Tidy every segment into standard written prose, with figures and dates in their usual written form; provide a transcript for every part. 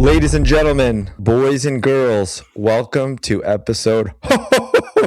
Ladies and gentlemen, boys and girls, welcome to episode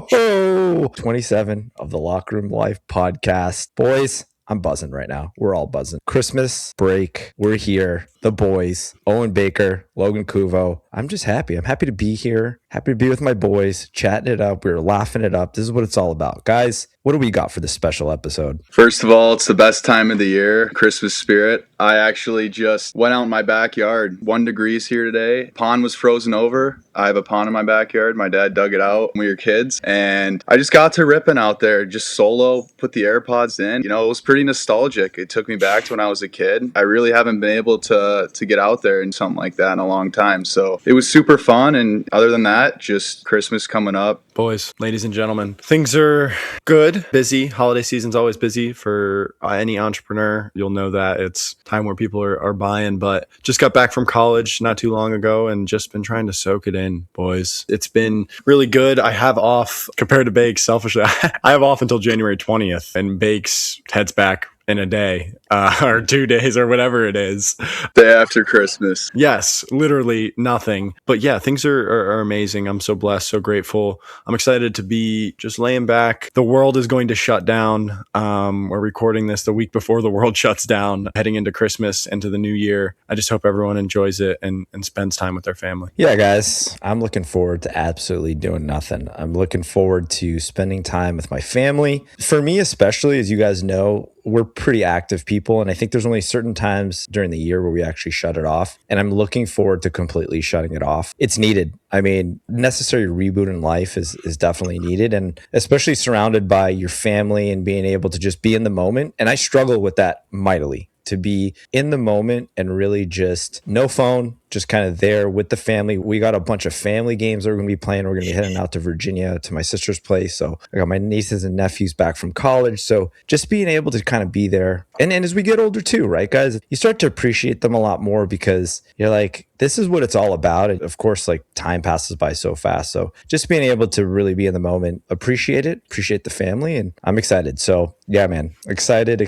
27 of the Locker Room Life podcast. Boys, I'm buzzing right now. We're all buzzing. Christmas break. We're here. The boys, Owen Baker, Logan Kuvo. I'm just happy. I'm happy to be here. Happy to be with my boys, chatting it up. We're laughing it up. This is what it's all about. Guys, what do we got for this special episode? First of all, it's the best time of the year, Christmas spirit. I actually just went out in my backyard. 1 degree here today. Pond was frozen over. I have a pond in my backyard. My dad dug it out when we were kids. And I just got to ripping out there, just solo, put the AirPods in. You know, it was pretty nostalgic. It took me back to when I was a kid. I really haven't been able to get out there and something like that in a long time. So it was super fun. And other than that, just Christmas coming up. Boys, ladies and gentlemen, things are good, busy. Holiday season's always busy for any entrepreneur. You'll know that it's time where people are buying, but just got back from college not too long ago and just been trying to soak it in, boys. It's been really good. I have off compared to Bakes, selfishly. I have off until January 20th and Bakes heads back in a day or 2 days or whatever it is. Day after Christmas. Yes, literally nothing. But yeah, things are amazing. I'm so blessed, so grateful. I'm excited to be just laying back. The world is going to shut down. We're recording this the week before the world shuts down, heading into Christmas, into the new year. I just hope everyone enjoys it and spends time with their family. Yeah, guys, I'm looking forward to absolutely doing nothing. I'm looking forward to spending time with my family. For me, especially, as you guys know, we're pretty active people. And I think there's only certain times during the year where we actually shut it off. And I'm looking forward to completely shutting it off. It's needed. I mean, necessary reboot in life is definitely needed. And especially surrounded by your family and being able to just be in the moment. And I struggle with that mightily, to be in the moment and really just no phone, just kind of there with the family. We got a bunch of family games that we're going to be playing. We're going to be heading out to Virginia to my sister's place. So I got my nieces and nephews back from college. So just being able to kind of be there. And as we get older too, right, guys, you start to appreciate them a lot more because you're like, this is what it's all about. And of course, like time passes by so fast. So just being able to really be in the moment, appreciate it, appreciate the family. And I'm excited. So yeah, man, excited.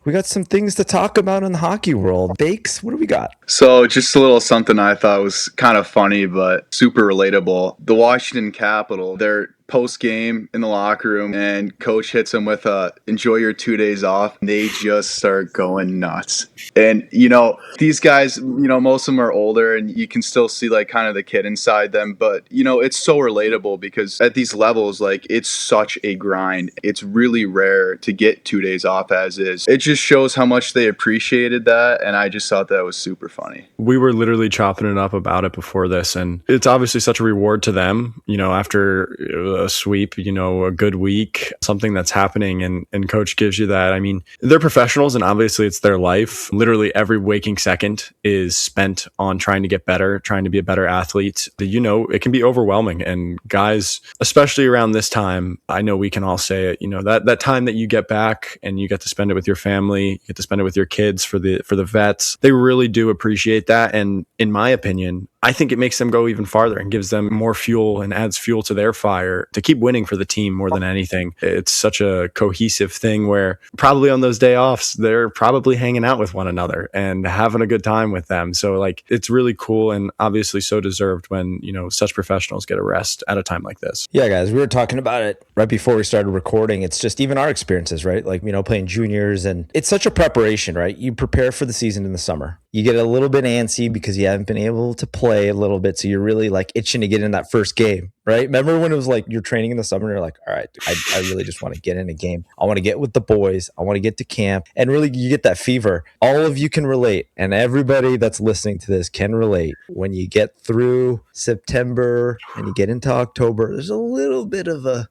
We got some things to talk about in the hockey world. Bakes, what do we got? So just a little something I thought was kind of funny, but super relatable. The Washington Capitol, they're post-game in the locker room and coach hits them with enjoy your 2 days off. They just start going nuts. And, you know, these guys, you know, most of them are older and you can still see like kind of the kid inside them. But, you know, it's so relatable because at these levels, like it's such a grind. It's really rare to get 2 days off as is. It just shows how much they appreciated that. And I just thought that was super funny. We were literally chopping it up about it before this. And it's obviously such a reward to them, you know, after a sweep, you know, a good week, something that's happening and coach gives you that. I mean, they're professionals and obviously it's their life. Literally every waking second is spent on trying to get better, trying to be a better athlete. You know, it can be overwhelming. And guys, especially around this time, I know we can all say it, you know, that time that you get back and you get to spend it with your family, you get to spend it with your kids for the vets. They really do appreciate that. And in my opinion, I think it makes them go even farther and gives them more fuel and adds fuel to their fire to keep winning for the team more than anything. It's such a cohesive thing where probably on those day offs, they're probably hanging out with one another and having a good time with them. So like, it's really cool and obviously so deserved when, you know, such professionals get a rest at a time like this. Yeah, guys, we were talking about it right before we started recording. It's just even our experiences, right? Like, you know, playing juniors and it's such a preparation, right? You prepare for the season in the summer. You get a little bit antsy because you haven't been able to play a little bit. So you're really like itching to get in that first game, right? Remember when it was like you're training in the summer and you're like, all right, I really just want to get in a game. I want to get with the boys. I want to get to camp. And really you get that fever. All of you can relate. And everybody that's listening to this can relate. When you get through September and you get into October, there's a little bit of a...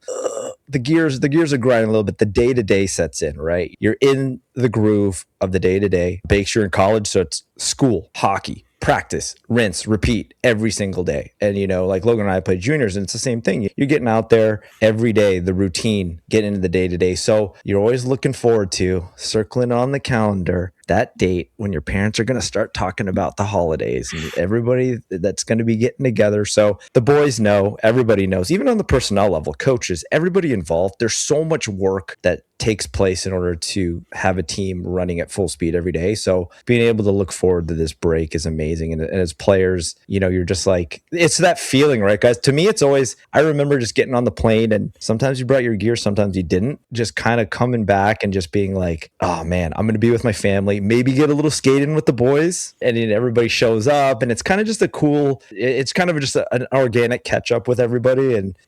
The gears are grinding a little bit. The day-to-day sets in, right? You're in the groove of the day-to-day. Bakes, you're in college, so it's school, hockey, practice, rinse, repeat every single day. And, you know, like Logan and I play juniors and it's the same thing. You're getting out there every day, the routine, getting into the day-to-day. So you're always looking forward to circling on the calendar that date when your parents are going to start talking about the holidays and everybody that's going to be getting together. So the boys know, everybody knows, even on the personnel level, coaches, everybody involved. There's so much work that takes place in order to have a team running at full speed every day. So being able to look forward to this break is amazing. And as players, you're just like, it's that feeling, right, guys? To me, it's always, I remember just getting on the plane, and sometimes you brought your gear, sometimes you didn't, just kind of coming back and just being like, oh man, I'm going to be with my family, maybe get a little skating with the boys, and then everybody shows up, and it's kind of just it's kind of just an organic catch up with everybody.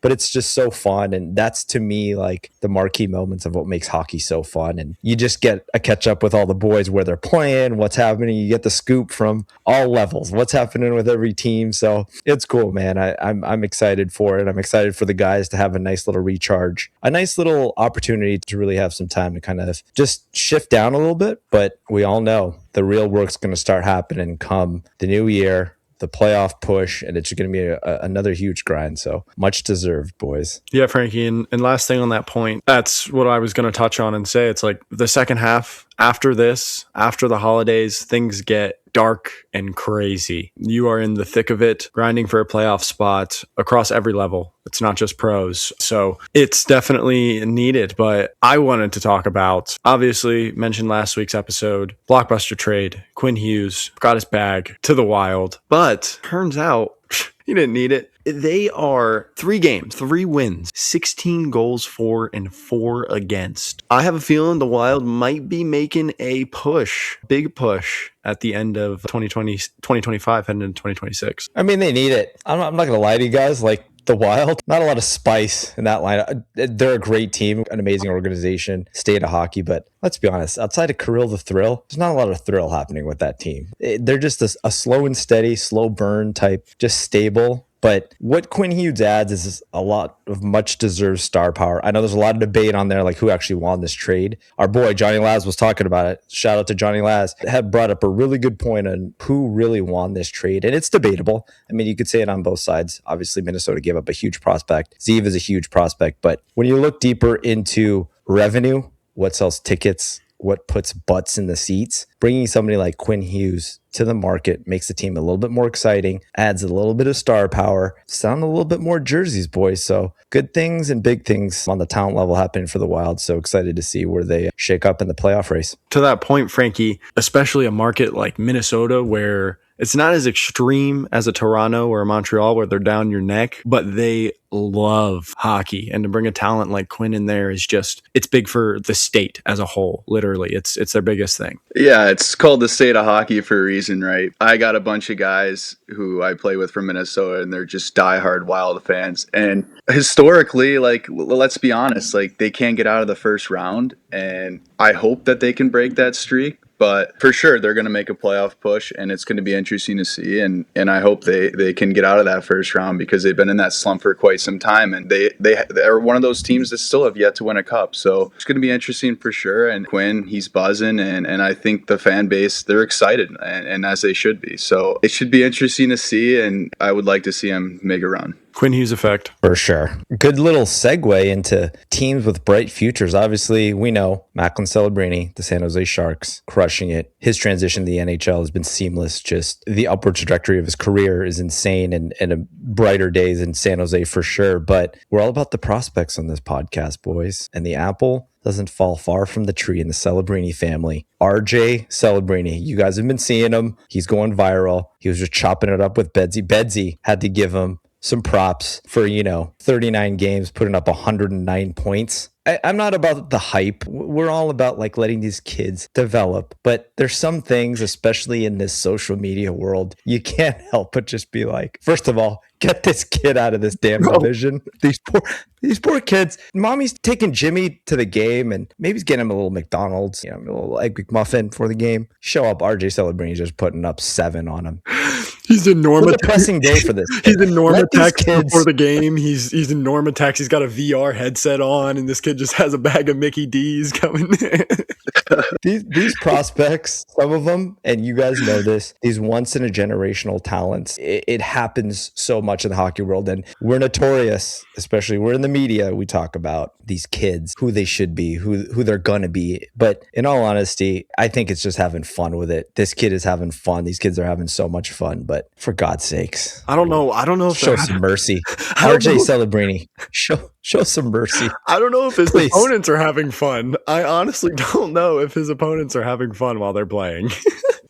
But it's just so fun. And that's, to me, like the marquee moments of what makes hockey so fun. And you just get a catch up with all the boys, where they're playing, what's happening. You get the scoop from all levels, what's happening with every team. So it's cool, man. I'm excited for it. I'm excited for the guys to have a nice little recharge, a nice little opportunity to really have some time to kind of just shift down a little bit. But we all know the real work's going to start happening come the new year, the playoff push, and it's going to be another huge grind. So much deserved, boys. Yeah, Frankie. And last thing on that point, that's what I was going to touch on and say. It's like the second half after this, after the holidays, things get dark and crazy. You are in the thick of it, grinding for a playoff spot across every level. It's not just pros. So it's definitely needed. But I wanted to talk about, obviously mentioned last week's episode, blockbuster trade. Quinn Hughes got his bag to the Wild. But turns out he didn't need it. They are 3 games, 3 wins, 16 goals for and 4 against. I have a feeling the Wild might be making a push, big push at the end of 2025, heading into 2026. I mean, they need it. I'm not going to lie to you guys. Like, the Wild, not a lot of spice in that line. They're a great team, an amazing organization, state of hockey. But let's be honest, outside of Kirill the Thrill, there's not a lot of thrill happening with that team. They're just a slow and steady, slow burn type, just stable. But what Quinn Hughes adds is a lot of much deserved star power. I know there's a lot of debate on there, like who actually won this trade. Our boy Johnny Laz was talking about it. Shout out to Johnny Laz. Had brought up a really good point on who really won this trade. And it's debatable. I mean, you could say it on both sides. Obviously, Minnesota gave up a huge prospect. Zeev is a huge prospect. But when you look deeper into revenue, what sells tickets, what puts butts in the seats, bringing somebody like Quinn Hughes to the market makes the team a little bit more exciting, adds a little bit of star power, sound a little bit more jerseys, boys. So good things and big things on the talent level happening for the Wild. So excited to see where they shake up in the playoff race. To that point, Frankie, especially a market like Minnesota, where it's not as extreme as a Toronto or a Montreal where they're down your neck, but they love hockey. And to bring a talent like Quinn in there is just, it's big for the state as a whole. Literally, it's their biggest thing. Yeah, it's called the state of hockey for a reason, right? I got a bunch of guys who I play with from Minnesota, and they're just diehard Wild fans. And historically, like, let's be honest, like, they can't get out of the first round, and I hope that they can break that streak. But for sure, they're going to make a playoff push, and it's going to be interesting to see. And I hope they can get out of that first round, because they've been in that slump for quite some time. And they're one of those teams that still have yet to win a cup. So it's going to be interesting for sure. And Quinn, he's buzzing. And I think the fan base, they're excited, and as they should be. So it should be interesting to see. And I would like to see him make a run. Quinn Hughes effect. For sure. Good little segue into teams with bright futures. Obviously, we know Macklin Celebrini, the San Jose Sharks, crushing it. His transition to the NHL has been seamless. Just the upward trajectory of his career is insane, and a brighter days in San Jose for sure. But we're all about the prospects on this podcast, boys. And the apple doesn't fall far from the tree in the Celebrini family. RJ Celebrini, you guys have been seeing him. He's going viral. He was just chopping it up with Bedsy. Bedsy had to give him some props for, 39 games, putting up 109 points. I'm not about the hype. We're all about like letting these kids develop. But there's some things, especially in this social media world, you can't help but just be like, first of all, get this kid out of this damn division. These poor kids. Mommy's taking Jimmy to the game, and maybe he's getting him a little McDonald's, a little egg McMuffin for the game. Show up, RJ Celebrini's just putting up 7 on him. He's in Norma. It's a depressing day for this kid. He's in Norma Tech before the game. He's in Norma Tech. He's got a VR headset on, and this kid just has a bag of Mickey D's coming in. These prospects, some of them, and you guys know this, these once in a generational talents, it happens so much in the hockey world, and we're notorious, especially we're in the media, we talk about these kids, who they should be, who they're gonna be. But in all honesty, I think it's just having fun with it. This kid is having fun. These kids are having so much fun. But but for God's sakes, I don't know. I don't know if show some mercy. I don't RJ know. Celebrini, show some mercy. I don't know if his Please. opponents are having fun. I honestly don't know if his opponents are having fun while they're playing.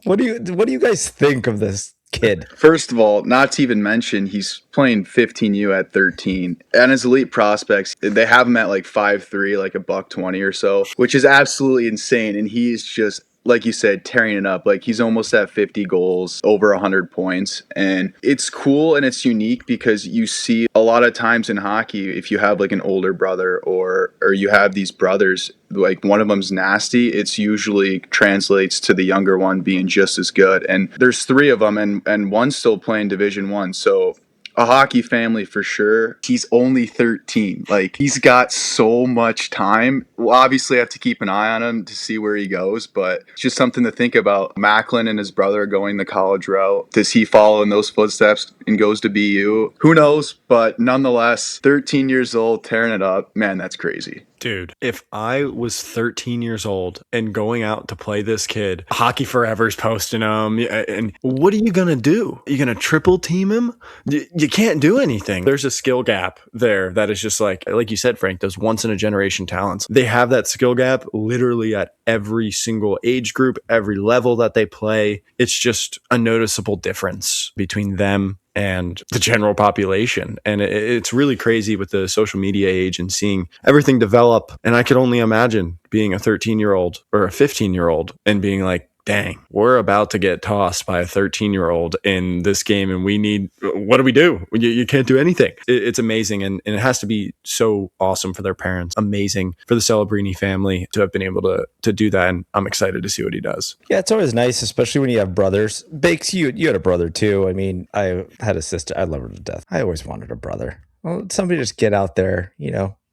What do you guys think of this kid? First of all, not to even mention, he's playing 15U at 13. And his elite prospects, they have him at like 5'3", like a buck 20 or so, which is absolutely insane. And he's just, like you said, tearing it up. Like he's almost at 50 goals, over 100 points. And it's cool and it's unique because you see a lot of times in hockey, if you have like an older brother or you have these brothers, like one of them's nasty, it's usually translates to the younger one being just as good. And there's three of them and one's still playing Division 1. So a hockey family for sure. He's only 13. Like, he's got so much time. We'll obviously have to keep an eye on him to see where he goes, but it's just something to think about. Macklin and his brother going the college route. Does he follow in those footsteps and goes to BU? Who knows? But nonetheless, 13 years old, tearing it up. Man, that's crazy. Dude, if I was 13 years old and going out to play this kid, Hockey Forever's posting him, and what are you going to do? Are you going to triple team him? You can't do anything. There's a skill gap there that is just like you said, Frank, those once-in-a-generation talents. They have that skill gap literally at every single age group, every level that they play. It's just a noticeable difference between them and the general population. And it's really crazy with the social media age and seeing everything develop. And I could only imagine being a 13-year-old or a 15-year-old and being like, dang, we're about to get tossed by a 13-year-old in this game. And what do we do? You can't do anything. It's amazing. And it has to be so awesome for their parents. Amazing for the Celebrini family to have been able to do that. And I'm excited to see what he does. Yeah, it's always nice, especially when you have brothers. Bakes, you had a brother too. I mean, I had a sister. I love her to death. I always wanted a brother. Well, somebody just get out there,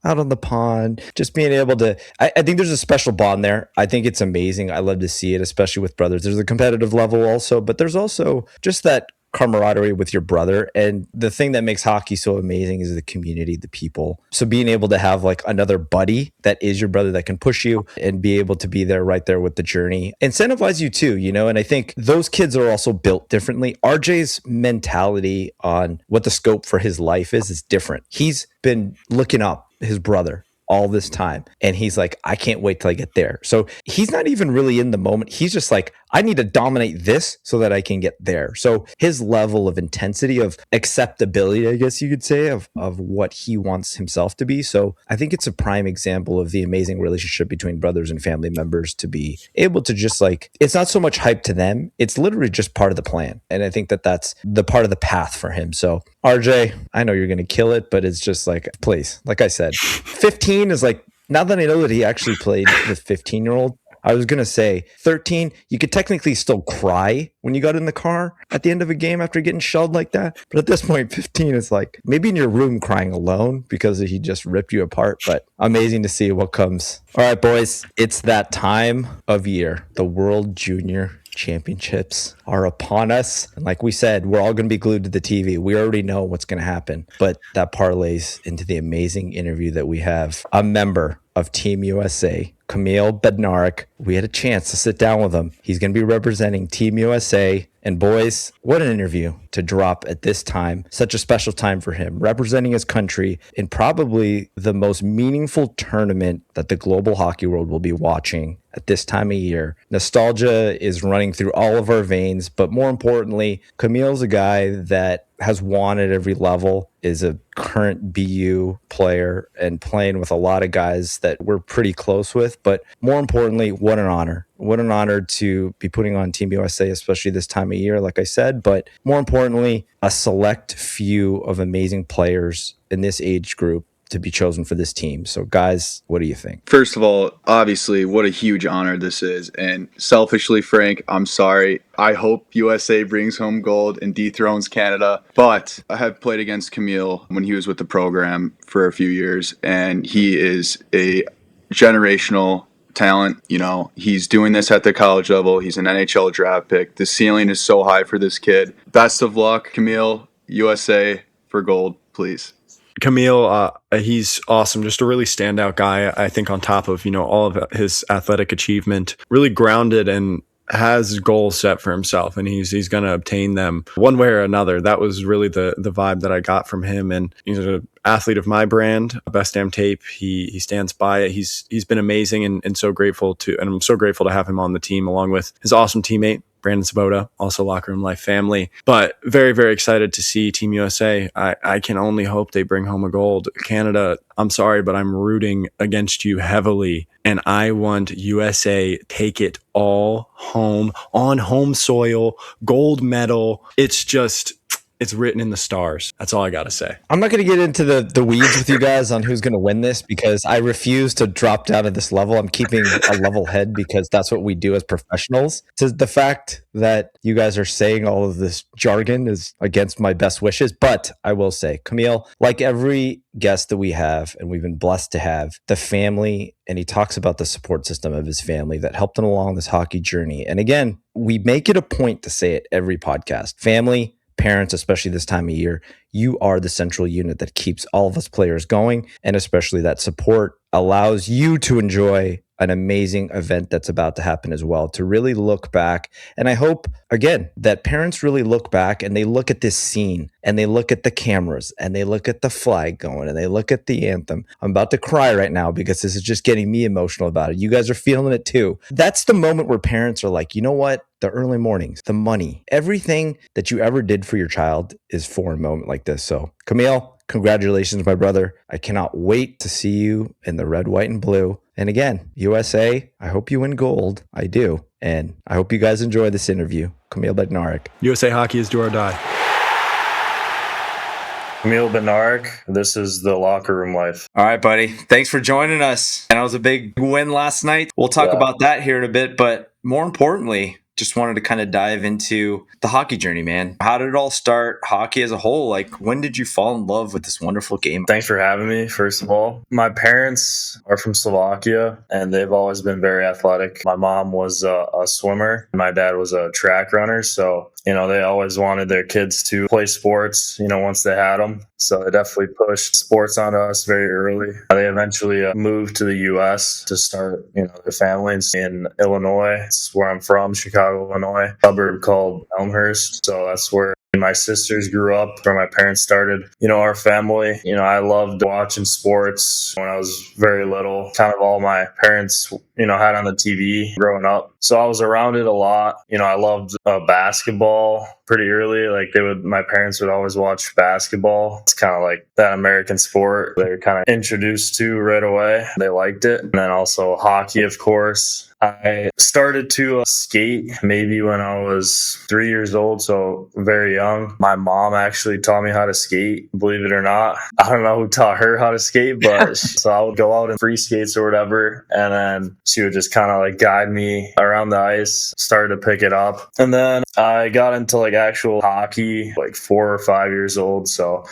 out on the pond, just being able to, I think there's a special bond there. I think it's amazing. I love to see it, especially with brothers. There's a competitive level also, but there's also just that camaraderie with your brother. And the thing that makes hockey so amazing is the community, the people. So being able to have like another buddy that is your brother that can push you and be able to be there right there with the journey, incentivize you too, and I think those kids are also built differently. RJ's mentality on what the scope for his life is different. He's been looking up his brother all this time. And he's like, I can't wait till I get there. So he's not even really in the moment. He's just like, I need to dominate this so that I can get there. So his level of intensity, of acceptability, I guess you could say, of what he wants himself to be. So I think it's a prime example of the amazing relationship between brothers and family members to be able to just like, it's not so much hype to them. It's literally just part of the plan. And I think that that's the part of the path for him. So RJ, I know you're going to kill it, but it's just like, please, like I said, 15 is like, now that I know that he actually played with 15-year-old, I was going to say 13, you could technically still cry when you got in the car at the end of a game after getting shelled like that. But at this point, 15 is like maybe in your room crying alone because he just ripped you apart. But amazing to see what comes. All right, boys, it's that time of year. The World Junior Championships are upon us. And like we said, we're all going to be glued to the TV. We already know what's going to happen. But that parlays into the amazing interview that we have. A member of Team USA, Camille Bednarik. We had a chance to sit down with him. He's going to be representing Team USA. And boys, what an interview to drop at this time. Such a special time for him, representing his country in probably the most meaningful tournament that the global hockey world will be watching at this time of year. Nostalgia is running through all of our veins, but more importantly, Camille's a guy that has won at every level, is a current BU player and playing with a lot of guys that we're pretty close with. But more importantly, what an honor. What an honor to be putting on Team USA, especially this time of year, like I said. But more importantly, a select few of amazing players in this age group to be chosen for this team. So guys, what do you think? First of all, obviously, what a huge honor this is. And selfishly, Frank, I'm sorry. I hope USA brings home gold and dethrones Canada. But I have played against Camille when he was with the program for a few years, and he is a generational talent. He's doing this at the college level. He's an NHL draft pick. The ceiling is so high for this kid. Best of luck, Camille. USA for gold, please. Camille, he's awesome. Just a really standout guy, I think, on top of, all of his athletic achievement, really grounded and has goals set for himself, and he's going to obtain them one way or another. That was really the vibe that I got from him. And he's an athlete of my brand, Best Damn Tape. He stands by it. He's been amazing, and so grateful and I'm so grateful to have him on the team along with his awesome teammate Brandon Sabota, also Locker Room Life family. But very, very excited to see Team USA. I can only hope they bring home a gold. Canada, I'm sorry, but I'm rooting against you heavily. And I want USA take it all home on home soil, gold medal. It's written in the stars. That's all I got to say. I'm not going to get into the weeds with you guys on who's going to win this because I refuse to drop down to this level. I'm keeping a level head because that's what we do as professionals. So the fact that you guys are saying all of this jargon is against my best wishes. But I will say, Camille, like every guest that we have, and we've been blessed to have, the family, and he talks about the support system of his family that helped him along this hockey journey. And again, we make it a point to say it every podcast. Family, parents, especially this time of year, you are the central unit that keeps all of us players going. And especially that support allows you to enjoy an amazing event that's about to happen as well, to really look back. And I hope, again, that parents really look back and they look at this scene and they look at the cameras and they look at the flag going and they look at the anthem. I'm about to cry right now because this is just getting me emotional about it. You guys are feeling it too. That's the moment where parents are like, you know what? The early mornings, the money, everything that you ever did for your child is for a moment like this. So, Camille, congratulations, my brother. I cannot wait to see you in the red, white, and blue. And again, USA, I hope you win gold. I do. And I hope you guys enjoy this interview. Camille Bednarik. USA Hockey is do or die. Camille Bednarik, this is the Locker Room Life. All right, buddy. Thanks for joining us. And that was a big win last night. We'll talk about that here in a bit. But more importantly, just wanted to kind of dive into the hockey journey, man. How did it all start? Hockey as a whole, like when did you fall in love with this wonderful game? Thanks for having me, first of all. My parents are from Slovakia, and they've always been very athletic. My mom was a swimmer. My dad was a track runner. So, they always wanted their kids to play sports, once they had them. So they definitely pushed sports onto us very early. They eventually moved to the U.S. to start, their families in Illinois. It's where I'm from, Chicago, Illinois, a suburb called Elmhurst. So that's where my sisters grew up, where my parents started, our family. I loved watching sports when I was very little. Kind of all my parents, had on the TV growing up. So I was around it a lot. I loved basketball pretty early. My parents would always watch basketball. It's kind of like that American sport they were kind of introduced to right away. They liked it. And then also hockey, of course. I started to skate maybe when I was 3 years old, so very young. My mom actually taught me how to skate, believe it or not. I don't know who taught her how to skate, but so I would go out in free skates or whatever, and then she would just kind of guide me around the ice, started to pick it up. And then I got into actual hockey 4 or 5 years old, so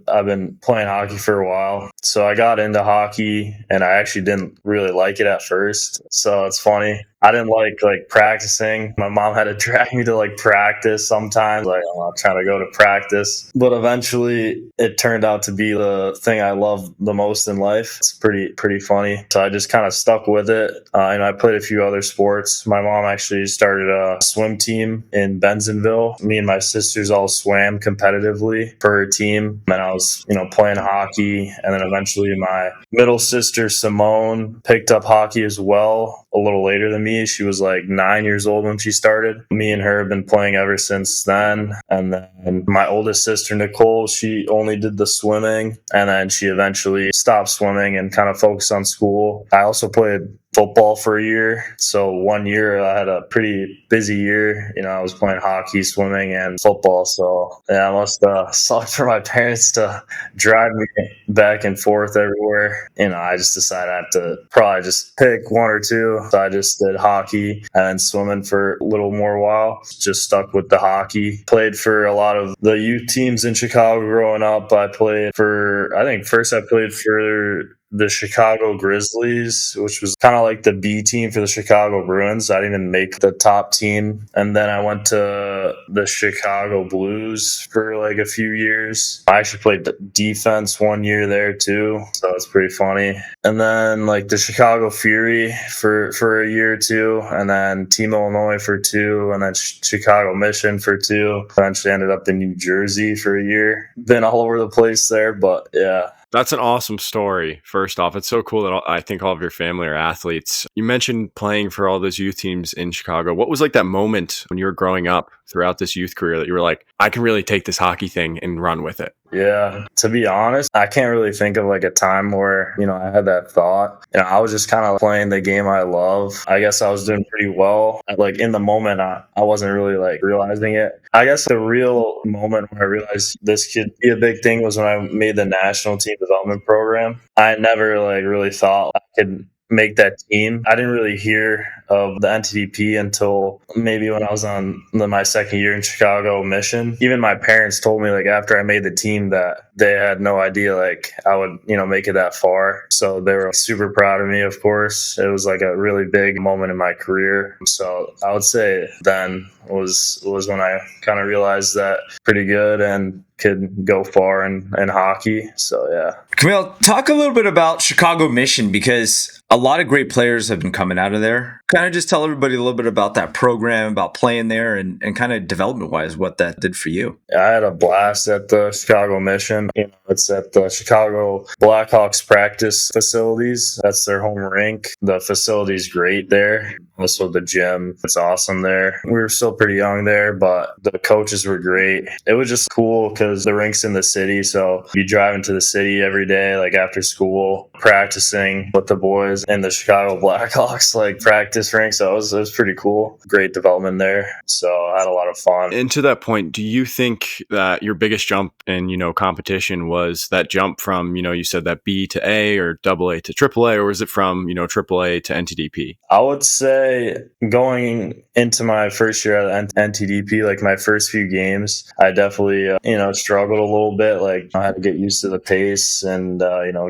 I've been playing hockey for a while. So I got into hockey, and I actually didn't really like it at first, so it's funny. I didn't like practicing. My mom had to drag me to practice sometimes. I'm not trying to go to practice. But eventually it turned out to be the thing I love the most in life. It's pretty funny. So I just kind of stuck with it. I played a few other sports. My mom actually started a swim team in Bensenville. Me and my sisters all swam competitively for her team. And I was, playing hockey. And then eventually my middle sister, Simone, picked up hockey as well a little later than me. She was 9 years old when she started. Me and her have been playing ever since then. And then my oldest sister, Nicole, she only did the swimming. And then she eventually stopped swimming and kind of focused on school. I also played football for a year. So 1 year I had a pretty busy year. I was playing hockey, swimming, and football. So yeah, I must sucked for my parents to drive me back and forth everywhere. I just decided I have to probably just pick one or two. So I just did hockey and then swimming for a little more while. Just stuck with the hockey. Played for a lot of the youth teams in Chicago growing up. I think first I played for the Chicago Grizzlies, which was kind of like the B team for the Chicago Bruins. I didn't even make the top team. And then I went to the Chicago Blues for like a few years. I actually played defense 1 year there too, so it's pretty funny. And then like the Chicago Fury for a year or two, and then Team Illinois for 2, and then Chicago Mission for 2. Eventually ended up in New Jersey for a year. Been all over the place there, but yeah. That's an awesome story. First off, it's so cool that I think all of your family are athletes. You mentioned playing for all those youth teams in Chicago. What was like that moment when you were growing up throughout this youth career that you were like, I can really take this hockey thing and run with it? Yeah, to be honest, I can't really think of like a time where, I had that thought. I was just kind of playing the game I love. I guess I was doing pretty well. Like in the moment, I wasn't really like realizing it. I guess the real moment when I realized this could be a big thing was when I made the national team development program. I never like really thought I could make that team. I didn't really hear of the NTDP until maybe when I was on my second year in Chicago Mission. Even my parents told me like after I made the team that they had no idea like I would, make it that far. So they were super proud of me, of course. It was like a really big moment in my career. So I would say then was when I kind of realized that pretty good and could go far in hockey. So yeah. Camille, talk a little bit about Chicago Mission, because a lot of great players have been coming out of there. Kind of just tell everybody a little bit about that program, about playing there, and kind of development-wise, what that did for you. I had a blast at the Chicago Mission. It's at the Chicago Blackhawks practice facilities. That's their home rink. The facility's great there. Also the gym, it's awesome there. We were still pretty young there, but the coaches were great. It was just cool because the rink's in the city, so you drive into the city every day, like after school, practicing with the boys in the Chicago Blackhawks like practice rink. So it was pretty cool. Great development there. So I had a lot of fun. And to that point, do you think that your biggest jump in, competition was that jump from, you said that B to A or AA to AAA, or was it from, AAA to NTDP? I would say going into my first year at NTDP, like my first few games, I definitely, struggled a little bit. Like I had to get used to the pace and,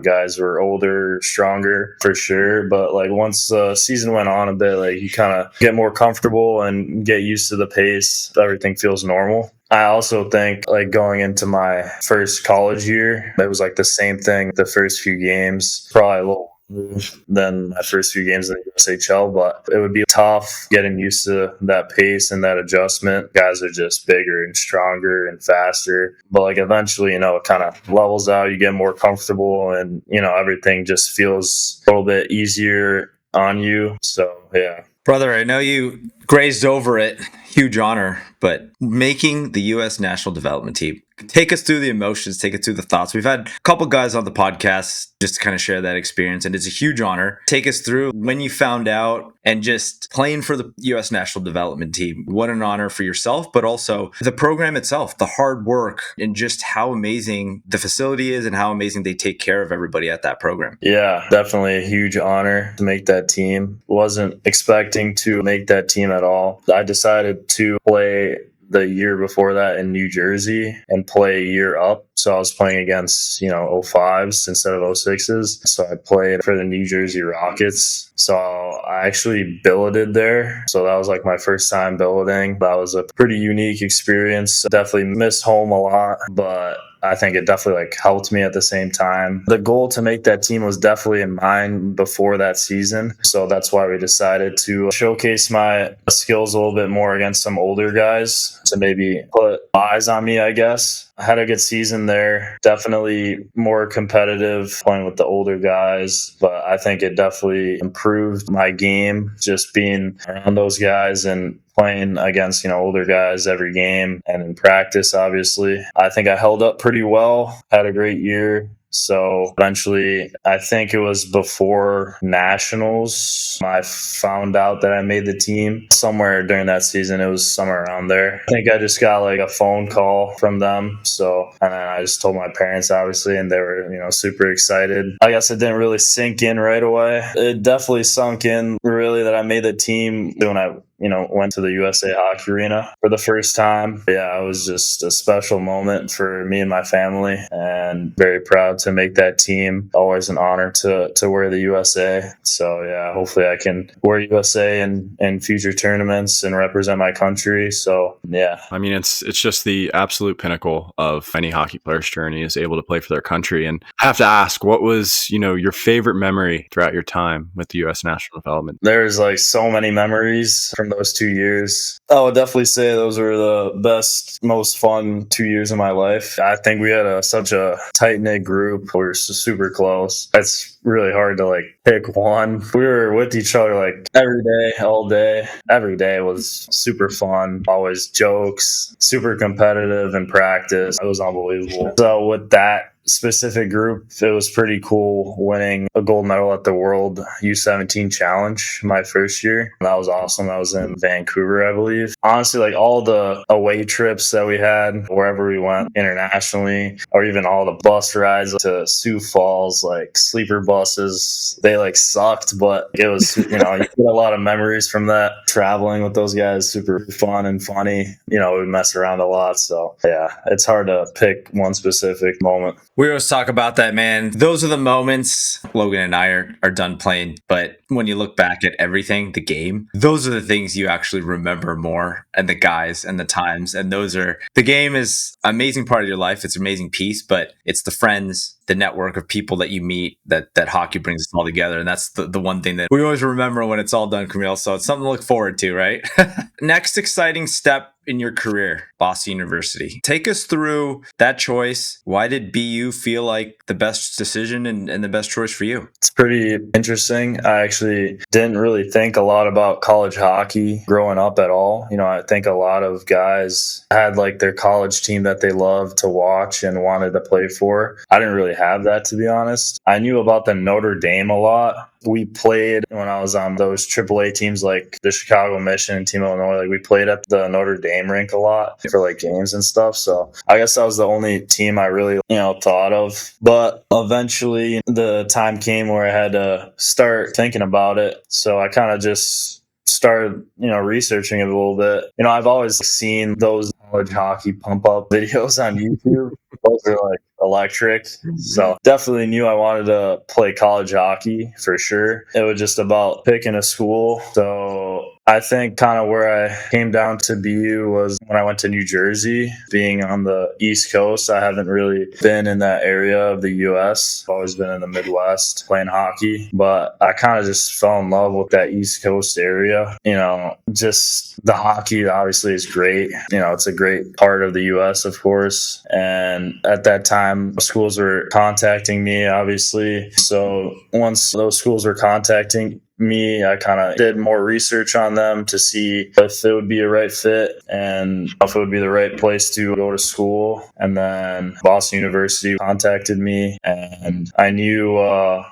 guys were older, stronger for sure. But like once the season went on a bit, like you kind of get more comfortable and get used to the pace. Everything feels normal. I also think like going into my first college year, it was like the same thing the first few games, probably a little than my first few games in the USHL, but it would be tough getting used to that pace and that adjustment. Guys are just bigger and stronger and faster, but like eventually, it kind of levels out. You get more comfortable and, everything just feels a little bit easier on you. So, yeah. Brother, I know you grazed over it. Huge honor, but making the U.S. national development team. Take us through the emotions, take us through the thoughts. We've had a couple guys on the podcast just to kind of share that experience, and it's a huge honor. Take us through when you found out and just playing for the U.S. national development team. What an honor for yourself, but also the program itself, the hard work, and just how amazing the facility is and how amazing they take care of everybody at that program. Yeah, definitely a huge honor to make that team. Wasn't expecting to make that team at all. I decided to play the year before that in New Jersey and play a year up. So I was playing against, 05s instead of 06s. So I played for the New Jersey Rockets. So I actually billeted there. So that was like my first time billeting. That was a pretty unique experience. Definitely miss home a lot, but I think it definitely helped me at the same time. The goal to make that team was definitely in mind before that season. So that's why we decided to showcase my skills a little bit more against some older guys to maybe put eyes on me, I guess. I had a good season there. Definitely more competitive playing with the older guys, but I think it definitely improved my game just being around those guys and playing against, older guys every game and in practice, obviously. I think I held up pretty well, had a great year. So eventually, I think it was before Nationals, I found out that I made the team somewhere during that season. It was somewhere around there. I think I just got a phone call from them. So, and then I just told my parents, obviously, and they were, super excited. I guess it didn't really sink in right away. It definitely sunk in really that I made the team when I went to the USA Hockey Arena for the first time. Yeah, it was just a special moment for me and my family, and very proud to make that team. Always an honor to wear the USA. So yeah, hopefully I can wear USA in future tournaments and represent my country. So yeah. I mean, it's just the absolute pinnacle of any hockey player's journey is able to play for their country. And I have to ask, what was, your favorite memory throughout your time with the U.S. national development? There's like so many memories from those 2 years. I would definitely say those were the best, most fun 2 years of my life. I think we had such a tight-knit group. We were super close. It's really hard to pick one. We were with each other every day, all day. Every day was super fun. Always jokes, super competitive in practice. It was unbelievable. So with that specific group, it was pretty cool winning a gold medal at the World U17 Challenge my first year. That was awesome. That was in Vancouver, I believe. Honestly, all the away trips that we had, wherever we went internationally, or even all the bus rides to Sioux Falls, sleeper buses, they sucked, but it was, you get a lot of memories from that. Traveling with those guys, super fun and funny. We mess around a lot. So yeah, it's hard to pick one specific moment. We always talk about that, man. Those are the moments. Logan and I are done playing, but when you look back at everything, the game, those are the things you actually remember more, and the guys and the times. And the game is an amazing part of your life. It's an amazing piece, but it's the friends, the network of people that you meet that hockey brings us all together. And that's the one thing that we always remember when it's all done, Camille. So it's something to look forward to, right? Next exciting step in your career, Boston University. Take us through that choice. Why did BU feel like the best decision and the best choice for you? It's pretty interesting. I actually didn't really think a lot about college hockey growing up at all. I think a lot of guys had their college team that they loved to watch and wanted to play for. I didn't really have that, to be honest. I knew about the Notre Dame a lot. We played when I was on those AAA teams like the Chicago Mission and Team Illinois. We played at the Notre Dame rink a lot for games and stuff. So I guess that was the only team I really, thought of. But eventually the time came where I had to start thinking about it. So I kind of just started, researching it a little bit. I've always seen those college hockey pump up videos on YouTube. Those are electric. So definitely knew I wanted to play college hockey for sure. It was just about picking a school. So I think kind of where I came down to BU was when I went to New Jersey. Being on the East Coast, I haven't really been in that area of the U.S. I've always been in the Midwest playing hockey. But I kind of just fell in love with that East Coast area. Just the hockey obviously is great. It's a great part of the U.S., of course. And at that time, schools were contacting me, obviously. So once those schools were contacting me, I kind of did more research on them to see if it would be a right fit and if it would be the right place to go to school. And then Boston University contacted me, and I knew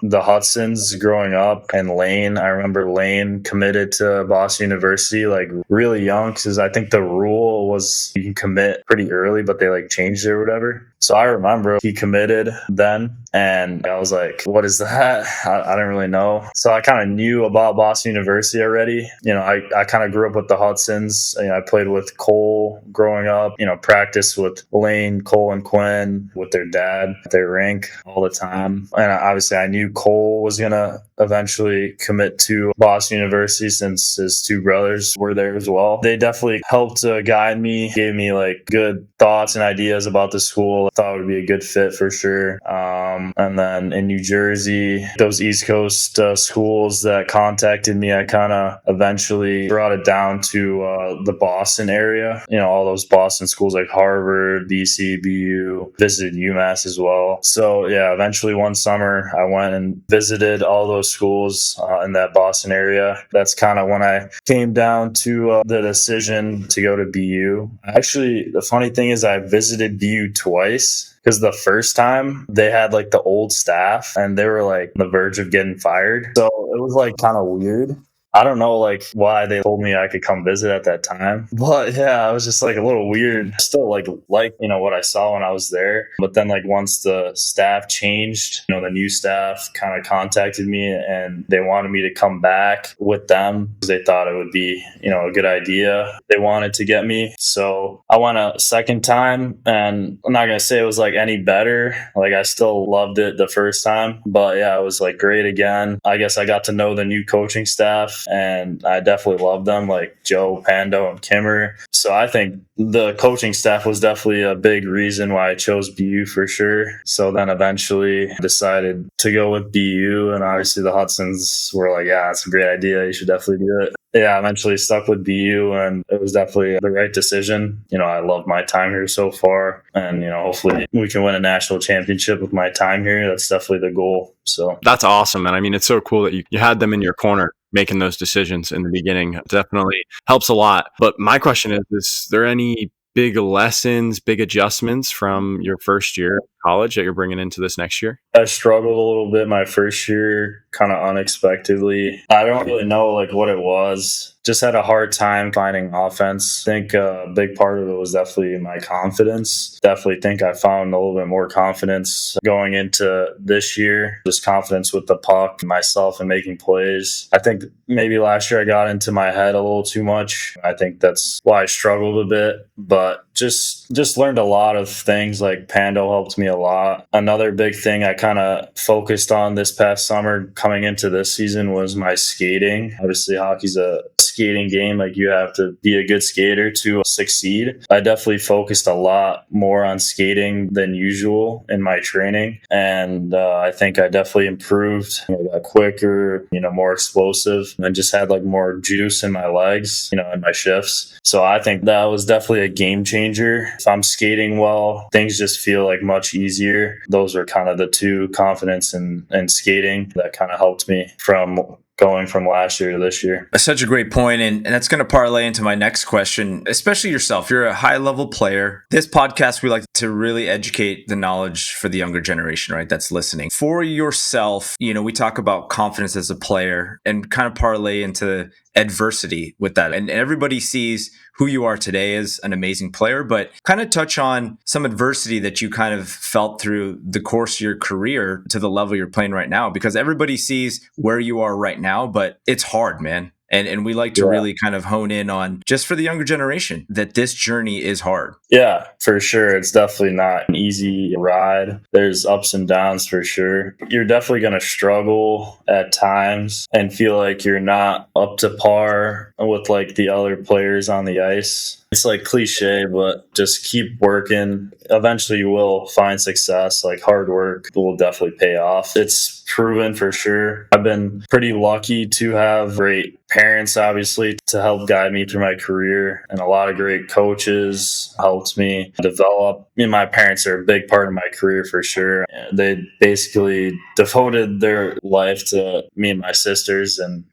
the Hudsons growing up, and Lane. I remember Lane committed to Boston University really young, because I think the rule was you can commit pretty early, but they changed it or whatever. So I remember he committed then, and I was like, what is that? I don't really know. So I kind of knew about Boston University already. I kind of grew up with the Hudsons. I played with Cole growing up, practiced with Lane, Cole, and Quinn with their dad at their rink all the time. And obviously I knew Cole was going to eventually commit to Boston University since his two brothers were there as well. They definitely helped guide me, gave me good thoughts and ideas about the school. I thought it would be a good fit for sure. And then in New Jersey, those East Coast schools that contacted me, I kind of eventually brought it down to the Boston area. All those Boston schools like Harvard, BC, BU, visited UMass as well. So yeah, eventually one summer I went and visited all those schools in that Boston area. That's kind of when I came down to the decision to go to BU. Actually, the funny thing is I visited BU twice. Because the first time they had the old staff and they were on the verge of getting fired. So it was kind of weird. I don't know like why they told me I could come visit at that time. But yeah, it was just like a little weird. Still like what I saw when I was there. But then like once the staff changed, the new staff kind of contacted me and they wanted me to come back with them because they thought it would be, a good idea. They wanted to get me. So I went a second time, and I'm not going to say it was like any better. Like I still loved it the first time, but yeah, it was like great again. I guess I got to know the new coaching staff and I definitely loved them, like Joe, Pando, and Kimmer. So I think the coaching staff was definitely a big reason why I chose BU for sure. So then eventually decided to go with BU, and obviously the Hudsons were like, yeah, it's a great idea. You should definitely do it. Yeah, I eventually stuck with BU, and it was definitely the right decision. I love my time here so far, and hopefully we can win a national championship with my time here. That's definitely the goal. So that's awesome. And I mean, it's so cool that you had them in your corner making those decisions in the beginning. It definitely helps a lot. But my question is there any big lessons, big adjustments from your first year of college that you're bringing into this next year? I struggled a little bit my first year, kind of unexpectedly. I don't really know like what it was. Just had a hard time finding offense. I think a big part of it was definitely my confidence. Definitely think I found a little bit more confidence going into this year. Just confidence with the puck, myself, and making plays. I think maybe last year I got into my head a little too much. I think that's why I struggled a bit, but just learned a lot of things. Like Pando helped me a lot. Another big thing I kind of focused on this past summer coming into this season was my skating. Obviously hockey's a skating game. Like you have to be a good skater to succeed. I definitely focused a lot more on skating than usual in my training, and I think I definitely improved. I got quicker, more explosive, and just had like more juice in my legs, in my shifts. So I think that was definitely a game changer. If I'm skating well, things just feel like much easier. Those are kind of the two, confidence and skating, that kind of helped me from going from last year to this year. Such a great point, and that's going to parlay into my next question, especially yourself. You're a high-level player. This podcast, we like to really educate the knowledge for the younger generation, right, that's listening. For yourself, we talk about confidence as a player and kind of parlay into adversity with that. And everybody sees who you are today as an amazing player, but kind of touch on some adversity that you kind of felt through the course of your career to the level you're playing right now, because everybody sees where you are right now, but it's hard, man. And we like to really kind of hone in on, just for the younger generation, that this journey is hard. Yeah, for sure. It's definitely not an easy ride. There's ups and downs for sure. You're definitely going to struggle at times and feel like you're not up to par with like the other players on the ice. It's like cliche, but just keep working. Eventually you will find success. Like hard work will definitely pay off. It's proven for sure. I've been pretty lucky to have great parents, obviously, to help guide me through my career, and a lot of great coaches helped me develop. My parents are a big part of my career for sure. They basically devoted their life to me and my sisters, and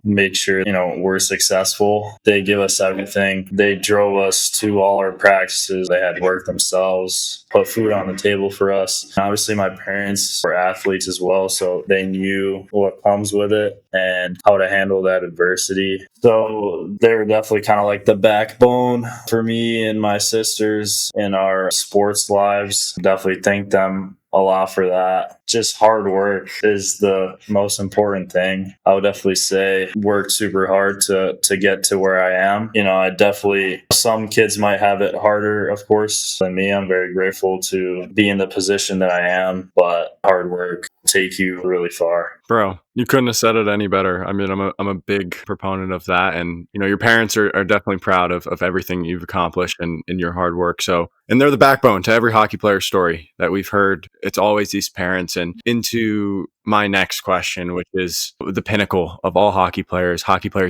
make sure we're successful. They give us everything. They drove us to all our practices. They had work themselves, put food on the table for us. And obviously my parents were athletes as well, so they knew what comes with it and how to handle that adversity. So they're definitely kind of like the backbone for me and my sisters in our sports lives. Definitely thank them a lot for that. Just hard work is the most important thing. I would definitely say worked super hard to get to where I am. I definitely, some kids might have it harder, of course, than me. I'm very grateful to be in the position that I am, but hard work will take you really far. Bro, you couldn't have said it any better. I mean, I'm a big proponent of that. And, your parents are definitely proud of everything you've accomplished and your hard work. So, and they're the backbone to every hockey player story that we've heard. It's always these parents. And into my next question, which is the pinnacle of all hockey players'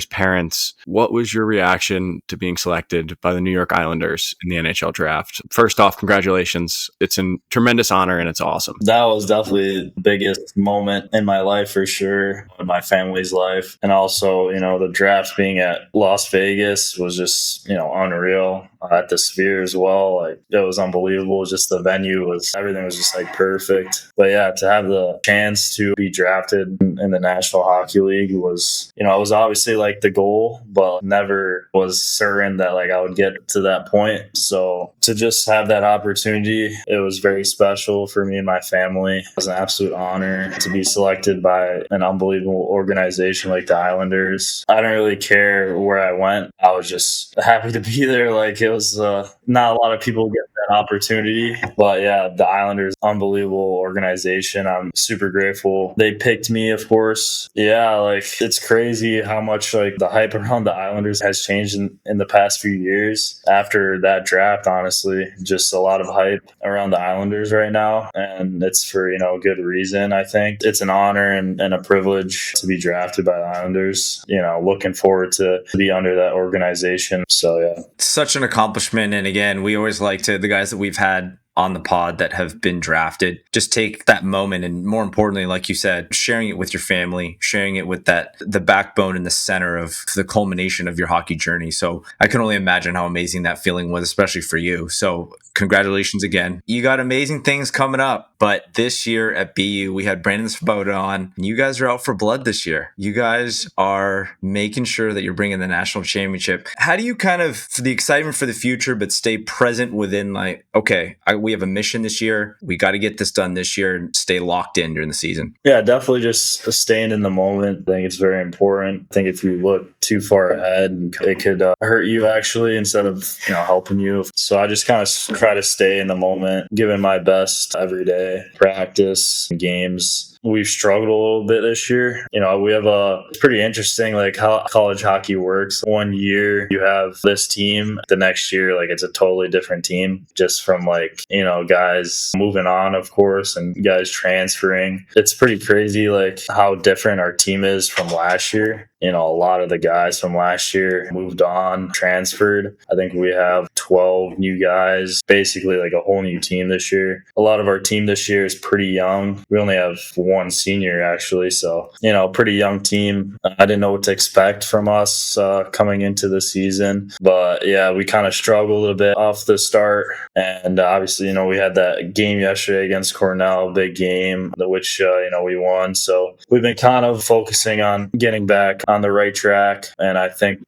parents. What was your reaction to being selected by the New York Islanders in the NHL draft? First off, congratulations. It's a tremendous honor and it's awesome. That was definitely the biggest moment in my life for sure, in my family's life. And also, the draft being at Las Vegas was just, unreal. at the Sphere as well. Like, it was unbelievable. Just the venue everything was just like perfect. But yeah, to have the chance to be drafted in the National Hockey League was, it was obviously like the goal, but never was certain that like I would get to that point. So to just have that opportunity, it was very special for me and my family. It was an absolute honor to be selected by an unbelievable organization like the Islanders. I don't really care where I went. I was just happy to be there. Like, it was not a lot of people get that opportunity, but yeah, the Islanders, unbelievable organization. I'm super grateful they picked me, of course. Yeah, like, it's crazy how much like the hype around the Islanders has changed in the past few years after that draft. Honestly, just a lot of hype around the Islanders right now, and it's for good reason. I think it's an honor and a privilege to be drafted by the Islanders. Looking forward to be under that organization. So yeah, Such an accomplishment. And again, we always like to, the guys that we've had on the pod that have been drafted, just take that moment and, more importantly, like you said, sharing it with your family, sharing it with the backbone and the center of the culmination of your hockey journey. So I can only imagine how amazing that feeling was, especially for you. So congratulations again. You got amazing things coming up, but this year at BU, we had Brandon Svoboda on, and you guys are out for blood this year. You guys are making sure that you're bringing the national championship. How do you kind of, for the excitement for the future, but stay present within like, okay, we have a mission this year. We got to get this done this year and stay locked in during the season. Yeah, definitely just staying in the moment. I think it's very important. I think if you look too far ahead, it could hurt you actually instead of helping you. So I just kind of try to stay in the moment, giving my best every day, practice, games. We've struggled a little bit this year. We have it's pretty interesting, like how college hockey works. One year you have this team, the next year, like it's a totally different team, just from like, guys moving on, of course, and guys transferring. It's pretty crazy, like how different our team is from last year. A lot of the guys from last year moved on, transferred. I think we have 12 new guys, basically like a whole new team this year. A lot of our team this year is pretty young. We only have one senior actually. So, pretty young team. I didn't know what to expect from us coming into the season, but yeah, we kind of struggled a little bit off the start. And obviously, we had that game yesterday against Cornell, big game, which, we won. So we've been kind of focusing on getting back on the right track. And I think,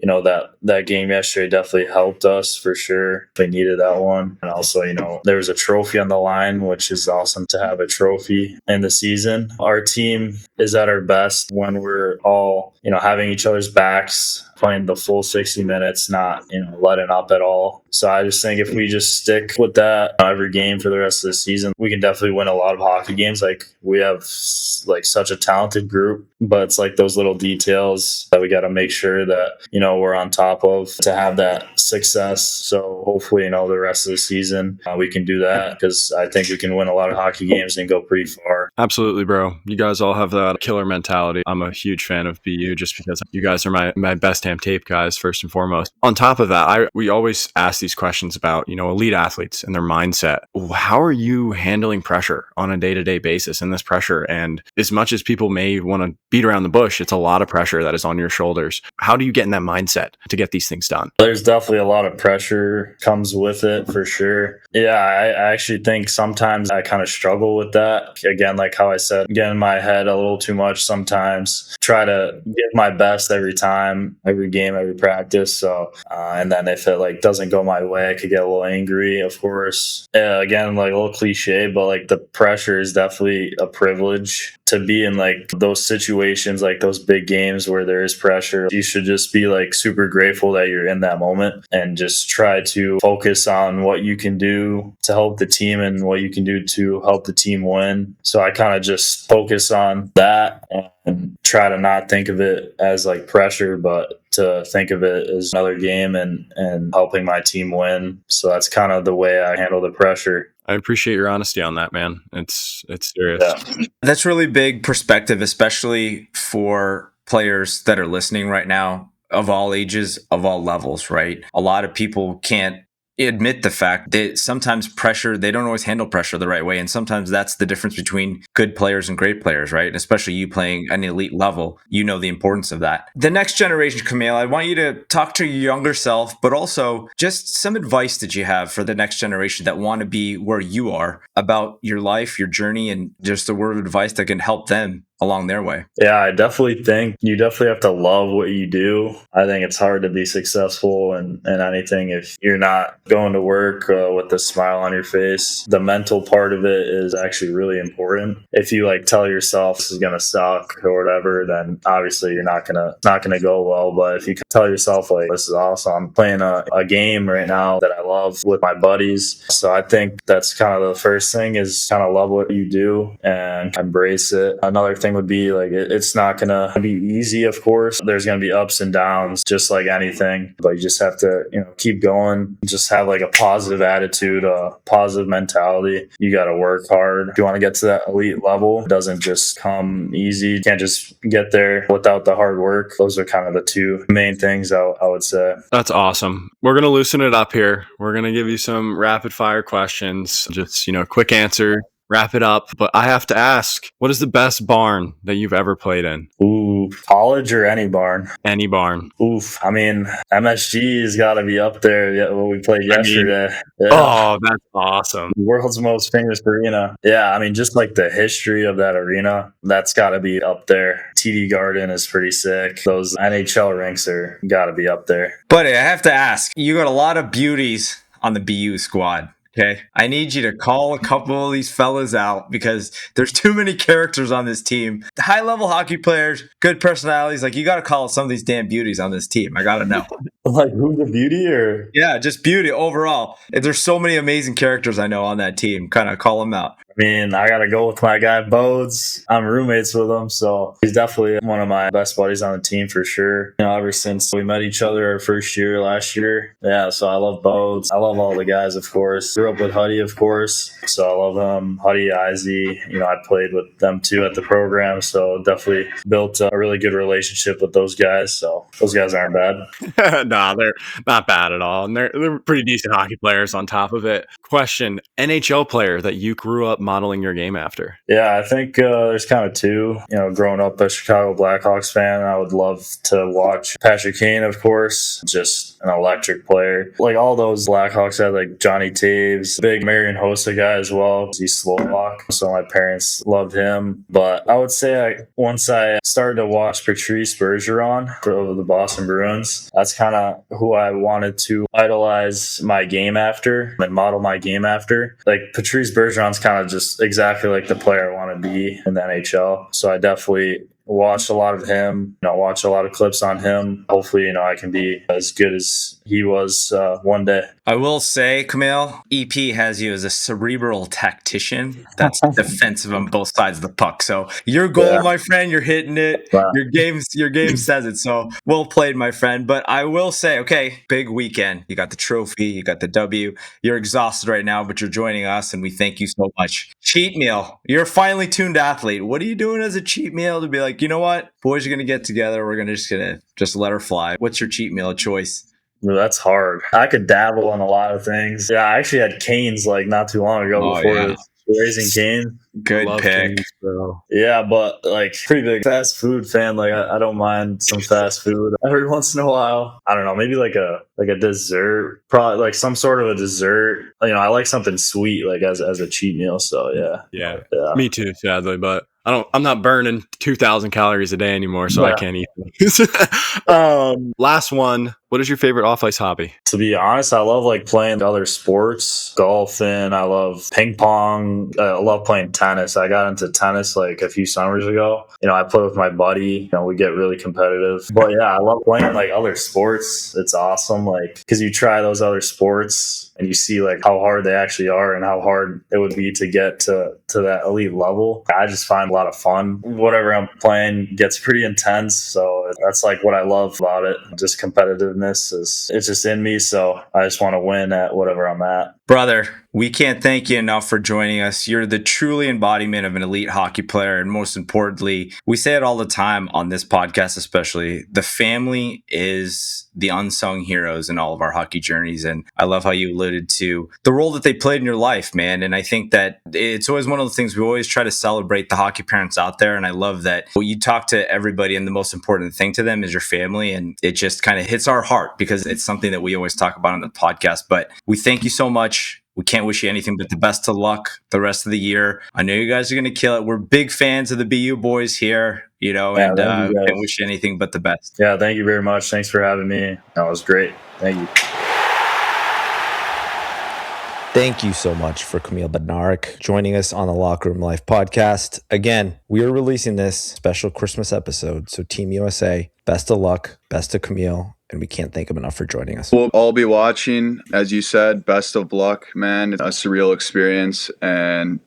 that game yesterday definitely helped us for sure. We needed that one. And also, there was a trophy on the line, which is awesome to have a trophy in the season. Our team is at our best when we're all, having each other's backs, playing the full 60 minutes, not, letting up at all. So I just think if we just stick with that every game for the rest of the season, we can definitely win a lot of hockey games. Like, we have like such a talented group, but it's like those little details that we got to make sure that, we're on top of to have that success. So hopefully, the rest of the season, we can do that, because I think we can win a lot of hockey games and go pretty far. Absolutely, bro. You guys all have that killer mentality. I'm a huge fan of BU just because you guys are my best damn tape guys, first and foremost. On top of that, we always ask these questions about, elite athletes and their mindset. How are you handling pressure on a day-to-day basis and this pressure? And as much as people may want to beat around the bush, it's a lot of pressure that is on your shoulders. How do you get in that mindset to get these things done? There's definitely a lot of pressure comes with it for sure. Yeah, I actually think sometimes I kind of struggle with that. Again, like how I said, get in my head a little too much sometimes. Try to give my best every time, every game, every practice. So, and then if it doesn't go my way, I could get a little angry, of course. Again, a little cliche, but the pressure is definitely a privilege to be in those situations, those big games where there is pressure. You should just be super grateful that you're in that moment and just try to focus on what you can do to help the team and what you can do to help the team win. So I kind of just focus on that and try to not think of it as pressure, but to think of it as another game and helping my team win. So that's kind of the way I handle the pressure. I appreciate your honesty on that, man. It's serious. Yeah. That's really big perspective, especially for players that are listening right now, of all ages, of all levels, right? A lot of people can't admit the fact that sometimes pressure, they don't always handle pressure the right way. And sometimes that's the difference between good players and great players, right? And especially you playing an elite level, you know the importance of that. The next generation, Camille, I want you to talk to your younger self, but also just some advice that you have for the next generation that want to be where you are about your life, your journey, and just a word of advice that can help them along their way. Yeah, I definitely think you definitely have to love what you do. I think it's hard to be successful in anything if you're not going to work with a smile on your face. The mental part of it is actually really important. If you like tell yourself this is gonna suck or whatever, then obviously you're not gonna go well. But if you can tell yourself like this is awesome, I'm playing a game right now that I love with my buddies. So I think that's kind of the first thing is kind of love what you do and embrace it. Another thing would be like it's not gonna be easy, of course. There's gonna be ups and downs just like anything, but you just have to keep going, just have like a positive attitude, a positive mentality. You got to work hard if you want to get to that elite level. It doesn't just come easy. You can't just get there without the hard work. Those are kind of the two main things I would say. That's awesome. We're going to loosen it up here. We're going to give you some rapid fire questions, just quick answer, wrap it up. But I have to ask, what is the best barn that you've ever played in? Ooh, college or any barn? Any barn. Oof. I mean, MSG has got to be up there. Yeah, what we played yesterday. Oh, that's awesome. The world's most famous arena. Yeah, I mean, just like the history of that arena, that's got to be up there. TD Garden is pretty sick. Those NHL rinks are got to be up there. Buddy, I have to ask, you got a lot of beauties on the BU squad. Okay. I need you to call a couple of these fellas out because there's too many characters on this team. High level hockey players, good personalities. Like, you got to call some of these damn beauties on this team. I got to know. Like, who's the beauty or? Yeah, just beauty overall. There's so many amazing characters I know on that team. Kind of call them out. I mean, I got to go with my guy, Bodes. I'm roommates with him, so he's definitely one of my best buddies on the team for sure. Ever since we met each other our first year last year. Yeah, so I love Bodes. I love all the guys, of course. Grew up with Huddy, of course, so I love him. Huddy, Izzy, I played with them too at the program, so definitely built a really good relationship with those guys. So those guys aren't bad. Nah, they're not bad at all. And they're pretty decent hockey players on top of it. Question, NHL player that you grew up modeling your game after? Yeah, I think there's kind of two. Growing up a Chicago Blackhawks fan, I would love to watch Patrick Kane, of course, just an electric player. Like all those Blackhawks had like Johnny Taves, big Marian Hossa guy as well. He's Slovak, so my parents loved him. But I would say once I started to watch Patrice Bergeron for the Boston Bruins, that's kind of who I wanted to idolize my game after and model my game after. Like Patrice Bergeron's kind of just exactly like the player I want to be in the NHL. So I definitely watched a lot of him, watch a lot of clips on him. Hopefully, I can be as good as he was one day. I will say, Camille, EP has you as a cerebral tactician that's defensive on both sides of the puck. So your goal, my friend, you're hitting it. Wow. Your game says it. So well played, my friend. But I will say, okay, big weekend. You got the trophy, you got the W. You're exhausted right now, but you're joining us, and we thank you so much. Cheat meal. You're a finely tuned athlete. What are you doing as a cheat meal to be like, you know what? Boys are going to get together. We're going to just let her fly. What's your cheat meal choice? Well, that's hard. I could dabble in a lot of things. Yeah, I actually had Canes like not too long ago before Raising Cane's. Good Love pick. Cane's, bro. Yeah, but like pretty big fast food fan. Like I don't mind some fast food every once in a while. I don't know, maybe like a dessert, probably like some sort of a dessert. I like something sweet like as a cheat meal. So Yeah. Me too, sadly, but I'm not burning 2,000 calories a day anymore, so I can't eat. Last one. What is your favorite off-ice hobby? To be honest, I love like playing other sports, golfing. I love ping pong. I love playing tennis. I got into tennis like a few summers ago. I play with my buddy. We get really competitive. But yeah, I love playing like other sports. It's awesome. Like, because you try those other sports and you see like how hard they actually are and how hard it would be to get to that elite level. I just find a lot of fun. Whatever I'm playing gets pretty intense. So that's like what I love about it. Just competitiveness it's just in me. So I just want to win at whatever I'm at. Brother, We can't thank you enough for joining us. You're the truly embodiment of an elite hockey player. And most importantly, we say it all the time on this podcast, especially the family is the unsung heroes in all of our hockey journeys. And I love how you alluded to the role that they played in your life, man. And I think that it's always one of the things we always try to celebrate the hockey parents out there. And I love that you talk to everybody and the most important thing to them is your family. And it just kind of hits our heart because it's something that we always talk about on the podcast. But we thank you so much. We can't wish you anything but the best of luck the rest of the year. I know you guys are going to kill it. We're big fans of the BU boys here, and can't wish you anything but the best. Yeah, thank you very much. Thanks for having me. That was great. Thank you. Thank you so much for Camille Bednarik joining us on the Locker Room Life podcast. Again, we are releasing this special Christmas episode. So Team USA, best of luck, best of Camille, and we can't thank him enough for joining us. We'll all be watching. As you said, best of luck, man. It's a surreal experience, and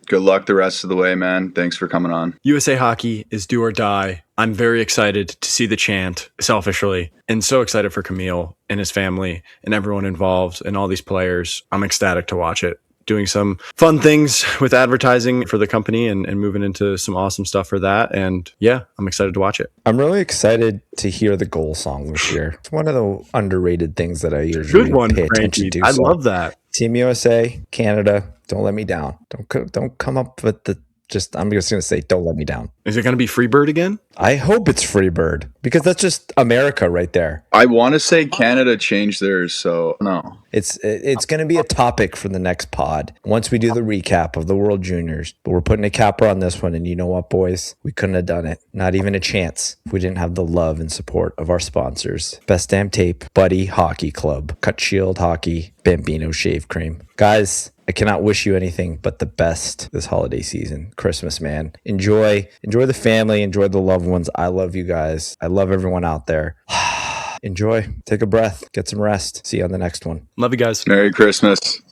good luck the rest of the way, man. Thanks for coming on. USA Hockey is do or die. I'm very excited to see the chant, selfishly, and so excited for Camille and his family and everyone involved and all these players. I'm ecstatic to watch it. Doing some fun things with advertising for the company and moving into some awesome stuff for that. And yeah, I'm excited to watch it. I'm really excited to hear the goal song this year. It's one of the underrated things that I usually pay attention to. I love that. Team USA, Canada, don't let me down. Don't come up with I'm just going to say, don't let me down. Is it going to be Freebird again? I hope it's Freebird because that's just America right there. I want to say Canada changed theirs, so no. It's going to be a topic for the next pod once we do the recap of the World Juniors. But we're putting a capper on this one, and you know what, boys? We couldn't have done it. Not even a chance if we didn't have the love and support of our sponsors. Best Damn Tape, Buddy Hockey Club, Cut Shield Hockey, Bambino Shave Cream. Guys, I cannot wish you anything but the best this holiday season. Christmas, man. Enjoy the family. Enjoy the loved ones. I love you guys. I love everyone out there. Enjoy. Take a breath. Get some rest. See you on the next one. Love you guys. Merry Christmas.